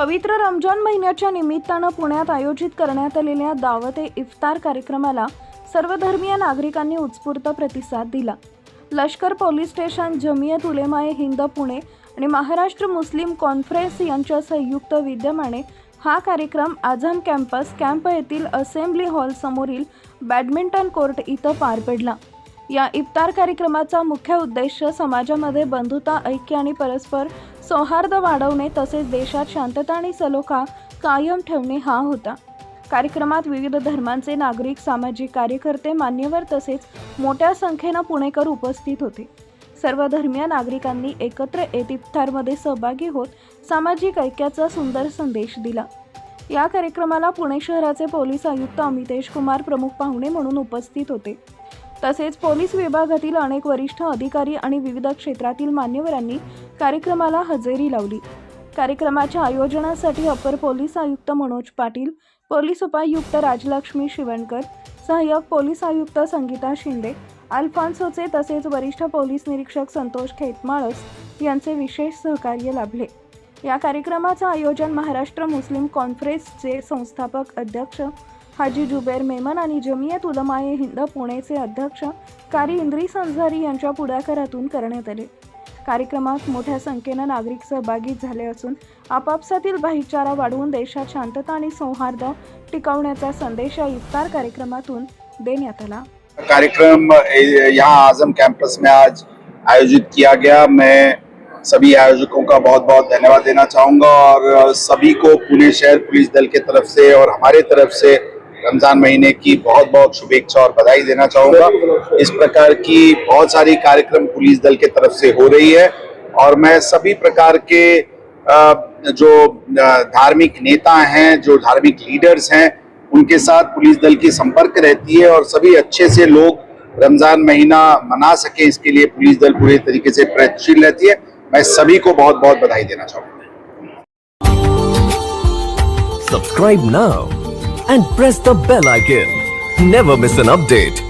पवित्र रमजान महिन्याच्या निमित्तानं पुण्यात आयोजित करण्यात आलेल्या दावते इफ्तार कार्यक्रमाला सर्वधर्मीय नागरिकांनी उत्स्फूर्त प्रतिसाद दिला। लष्कर पोलीस स्टेशन, जमियत उलेमाए हिंद पुणे आणि महाराष्ट्र मुस्लिम कॉन्फरन्स यांच्या संयुक्त विद्यमाने हा कार्यक्रम आझम कॅम्प येथील असेंब्ली हॉल समोरील बॅडमिंटन कोर्ट इथं पार पडला। या इफ्तार कार्यक्रमाचा मुख्य उद्देश समाजामध्ये बंधुता, ऐक्य आणि परस्पर सौहार्द वाढवणे तसेच देशात शांतता आणि सलोखा कायम ठेवणे हा होता। कार्यक्रमात विविध धर्मांचे नागरिक, सामाजिक कार्यकर्ते, मान्यवर तसेच मोठ्या संख्येने पुणेकर उपस्थित होते। सर्व धर्मीय नागरिकांनी एकत्र येत इफ्तारमध्ये सहभागी होत सामाजिक ऐक्याचा सुंदर संदेश दिला। या कार्यक्रमाला पुणे शहराचे पोलीस आयुक्त अमितेश कुमार प्रमुख पाहुणे म्हणून उपस्थित होते। तसेच पोलीस विभागातील अनेक वरिष्ठ अधिकारी आणि विविध क्षेत्रातील मान्यवरांनी कार्यक्रमाला हजेरी लावली। कार्यक्रमाच्या आयोजनासाठी अपर पोलीस आयुक्त मनोज पाटील, पोलीस उपायुक्त राजलक्ष्मी शिवणकर, सहाय्यक पोलीस आयुक्त संगीता शिंदे, अल्फान्सोचे तसेच वरिष्ठ पोलीस निरीक्षक संतोष खेतमाळस यांचे विशेष सहकार्य लाभले। या कार्यक्रमाचे आयोजन महाराष्ट्र मुस्लिम कॉन्फरन्सचे संस्थापक अध्यक्ष हाजी जुबेर मेमन आणि जमियत उलेमाए हिंद पुणेचे अध्यक्ष कारी इद्रिस अन्सारी यांच्या पुढाकारातून करण्यात आले। कार्यक्रमात मोठ्या संख्येने नागरिक सहभागी झाले असून आपापसातील भाईचारा वाढवून देशात शांतता आणि सौहार्द टिकवण्याचा संदेश या इफ्तार कार्यक्रमातून देण्यात आला। कार्यक्रम यहाँ आजम कैंपस में आज आयोजित किया गया। मैं सभी आयोजकों का बहुत बहुत धन्यवाद देना चाहूँगा और सभी को पुणे शहर पुलिस दल के तरफ से और हमारे तरफ से रमज़ान महीने की बहुत बहुत शुभेच्छा और बधाई देना चाहूँगा। इस प्रकार की बहुत सारी कार्यक्रम पुलिस दल के तरफ से हो रही है और मैं सभी प्रकार के जो धार्मिक नेता हैं, जो धार्मिक लीडर्स हैं, उनके साथ पुलिस दल की संपर्क रहती है और सभी अच्छे से लोग रमज़ान महीना मना सके इसके लिए पुलिस दल पूरे तरीके से प्रयत्नशील रहती है। मैं सभी को बहुत बहुत बधाई देना चाहूँगा। Subscribe now and press the bell icon. Never miss an update.